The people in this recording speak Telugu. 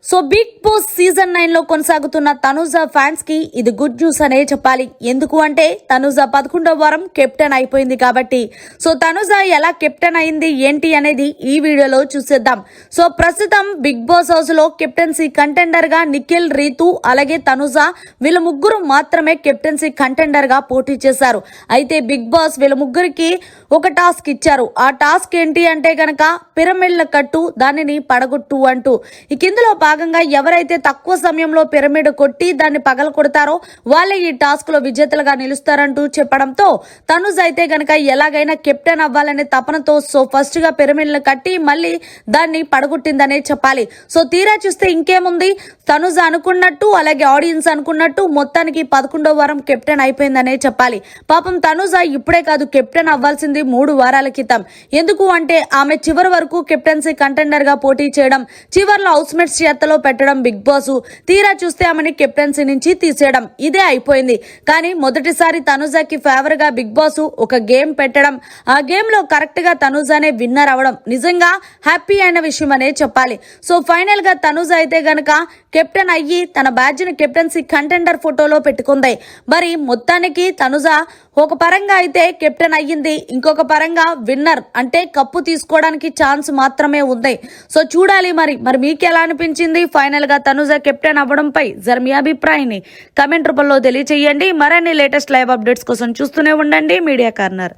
సో బిగ్ బాస్ సీజన్ 9 లో కొనసాగుతున్న తనుజ ఫ్యాన్స్ కి ఇది గుడ్ న్యూస్ అనే చెప్పాలి. ఎందుకు అంటే తనుజ 11వ వారం కెప్టెన్ అయిపోయింది కాబట్టి. సో తనుజ ఎలా కెప్టెన్ అయింది ఏంటి అనేది ఈ వీడియోలో చూసేద్దాం. సో ప్రస్తుతం బిగ్ బాస్ హౌస్ లో కెప్టెన్సీ కంటెండర్ గా నిఖిల్, రీతు అలాగే తనుజ వీళ్ళ ముగ్గురు మాత్రమే కెప్టెన్సీ కంటెండర్ గా పోటీ చేశారు. అయితే బిగ్ బాస్ వీళ్ళ ముగ్గురికి ఒక టాస్క్ ఇచ్చారు. ఆ టాస్క్ ఏంటి అంటే గనక పిరమిడ్ల కట్టు, దానిని పడగొట్టు అంటూ. ఈ కిందలో భాగంగా ఎవరైతే తక్కువ సమయంలో పిరమిడ్ కొట్టి దాన్ని పగల కొడతారో వాళ్ళే ఈ టాస్క్ లో విజేతలుగా నిలుస్తారంటూ చెప్పడంతో తనుజ్ అయితే గనక ఎలాగైనా కెప్టెన్ అవ్వాలనే తపనతో సో ఫస్ట్ గా పిరమిడ్లు కట్టి మళ్ళీ దాన్ని పడగొట్టిందనే చెప్పాలి. సో తీరా చూస్తే ఇంకేముంది, తనుజ్ అనుకున్నట్టు అలాగే ఆడియన్స్ అనుకున్నట్టు మొత్తానికి 11వ వారం కెప్టెన్ అయిపోయిందనే చెప్పాలి. పాపం తనుజ ఇప్పుడే కాదు కెప్టెన్ అవ్వాల్సింది 3 వారాల క్రితం. ఎందుకు అంటే ఆమె చివరి వరకు కెప్టెన్సీ కంటెండర్ గా పోటీ చేయడం, చివర్లో హౌస్ మేట్స్ చేతలో పెట్టడం బిగ్ బాస్, తీరా చూస్తే ఆమెని కెప్టెన్సీ నుంచి తీసేయడం ఇదే అయిపోయింది. కానీ మొదటిసారి తనుజకి ఫేవర్ గా బిగ్ బాస్ ఒక గేమ్ పెట్టడం, ఆ గేమ్ లో కరెక్ట్ గా తనుజానే విన్నర్ అవడం నిజంగా హ్యాపీ అయిన విషయం అనే చెప్పాలి. సో ఫైనల్ గా తనుజ అయితే గనక కెప్టెన్ అయ్యి తన బ్యాడ్జ్ ని కెప్టెన్సీ కంటెండర్ ఫోటోలో పెట్టుకుంది. మరి మొత్తానికి తనుజ ఒక పరంగా అయితే కెప్టెన్ అయ్యింది, ఇంకొక పరంగా విన్నర్ అంటే కప్పు తీసుకోవడానికి ఛాన్స్ మాత్రమే ఉంది. సో చూడాలి మరి మీకు ఎలా అనిపించింది ఫైనల్ గా తనుజ కెప్టెన్ అవ్వడంపై జర మీ అభిప్రాయాన్ని కమెంట్ రూపంలో తెలియజేయండి. మరిన్ని లేటెస్ట్ లైవ్ అప్డేట్స్ కోసం చూస్తూనే ఉండండి మీడియా కార్నర్.